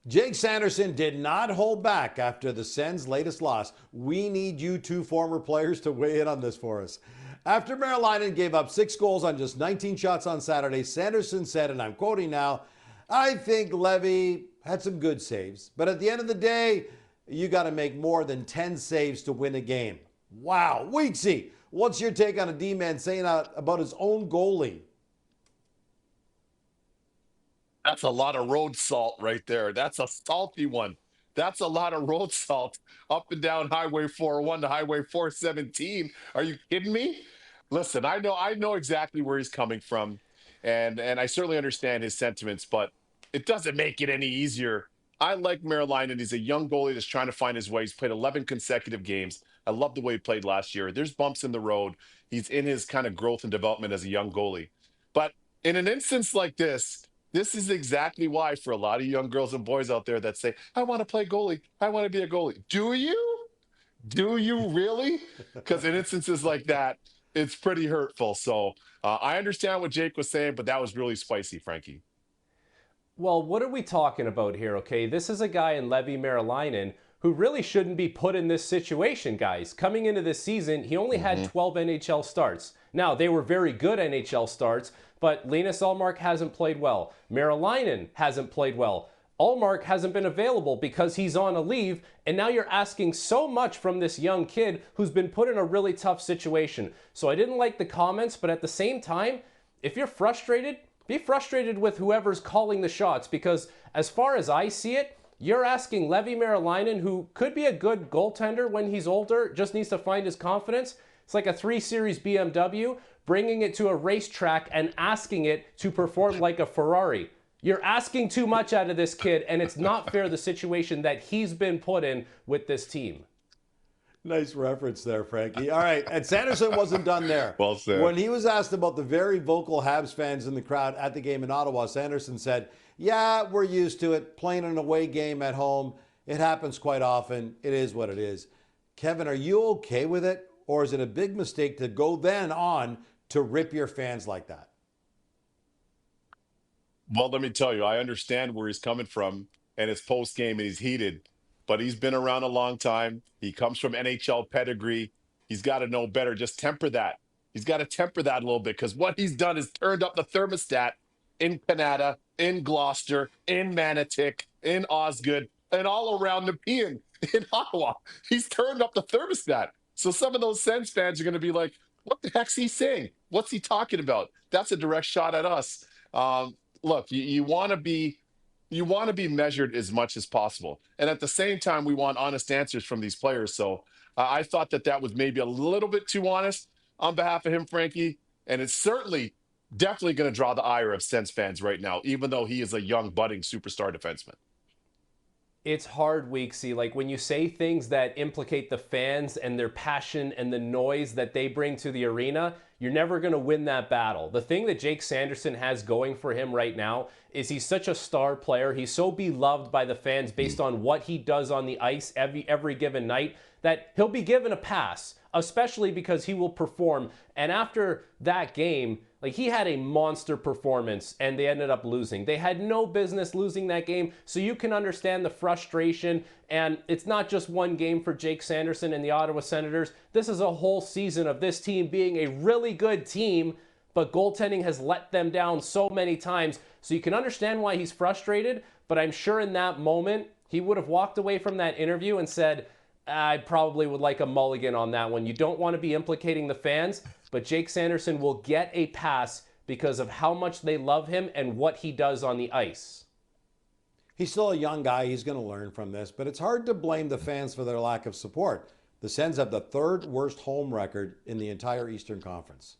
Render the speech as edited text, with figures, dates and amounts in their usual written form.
Jake Sanderson did not hold back after the Sens' latest loss. We need you two former players to weigh in on this for us. After Merilainen gave up 6 goals on just 19 shots on Saturday, Sanderson said, and I'm quoting now, "I think Leevi had some good saves, but at the end of the day, you got to make more than 10 saves to win a game." Wow. Weeksy, what's your take on a D-man saying that about his own goalie? That's a lot of road salt right there. That's a salty one. That's a lot of road salt up and down Highway 401 to Highway 417. Are you kidding me? Listen, I know exactly where he's coming from, and I certainly understand his sentiments, but it doesn't make it any easier. I like Merilainen. He's a young goalie that's trying to find his way. He's played 11 consecutive games. I love the way he played last year. There's bumps in the road. He's in his kind of growth and development as a young goalie. But in an instance like this is exactly why, for a lot of young girls and boys out there that say, "I want to play goalie. I want to be a goalie." Do you? Do you really? Because in instances like that, it's pretty hurtful. So I understand what Jake was saying, but that was really spicy, Frankie. Well, what are we talking about here, okay? This is a guy in Leevi Merilainen who really shouldn't be put in this situation, guys. Coming into this season, he only had 12 NHL starts. Now, they were very good NHL starts, but Linus Ullmark hasn't played well. Merilainen hasn't played well. Ullmark hasn't been available because he's on a leave, and now you're asking so much from this young kid who's been put in a really tough situation. So I didn't like the comments, but at the same time, if you're frustrated, be frustrated with whoever's calling the shots, because as far as I see it, you're asking Leevi Merilainen, who could be a good goaltender when he's older, just needs to find his confidence. It's like a 3 Series BMW, bringing it to a racetrack and asking it to perform like a Ferrari. You're asking too much out of this kid, and it's not fair, the situation that he's been put in with this team. Nice reference there, Frankie. All right, and Sanderson wasn't done there. Well said. When he was asked about the very vocal Habs fans in the crowd at the game in Ottawa, Sanderson said, "Yeah, we're used to it. Playing an away game at home, it happens quite often. It is what it is." Kevin, are you okay with it? Or is it a big mistake to go then on to rip your fans like that? Well, let me tell you, I understand where he's coming from, and it's post game and he's heated, but he's been around a long time. He comes from NHL pedigree. He's got to know better. Just temper that. He's got to temper that a little bit, because what he's done is turned up the thermostat in Canada, in Gloucester, in Manotick, in Osgood, and all around Nepean in Ottawa. He's turned up the thermostat. So some of those Sens fans are going to be like, "What the heck's he saying? What's he talking about?" That's a direct shot at us. Look, you want to be measured as much as possible, and at the same time, we want honest answers from these players. So I thought that was maybe a little bit too honest on behalf of him, Frankie, and it's certainly definitely going to draw the ire of Sens fans right now, even though he is a young budding superstar defenseman. It's hard, Weeksy. Like, when you say things that implicate the fans and their passion and the noise that they bring to the arena, you're never going to win that battle. The thing that Jake Sanderson has going for him right now is he's such a star player. He's so beloved by the fans based on what he does on the ice every given night, that he'll be given a pass, especially because he will perform. And after that game, like, he had a monster performance and they ended up losing. They had no business losing that game, so you can understand the frustration. And it's not just one game for Jake Sanderson and the Ottawa Senators. This is a whole season of this team being a really good team, but goaltending has let them down so many times. So you can understand why he's frustrated, but I'm sure in that moment, he would have walked away from that interview and said, "I probably would like a mulligan on that one." You don't want to be implicating the fans, but Jake Sanderson will get a pass because of how much they love him and what he does on the ice. He's still a young guy. He's going to learn from this, but it's hard to blame the fans for their lack of support. The Sens have the 3rd worst home record in the entire Eastern Conference.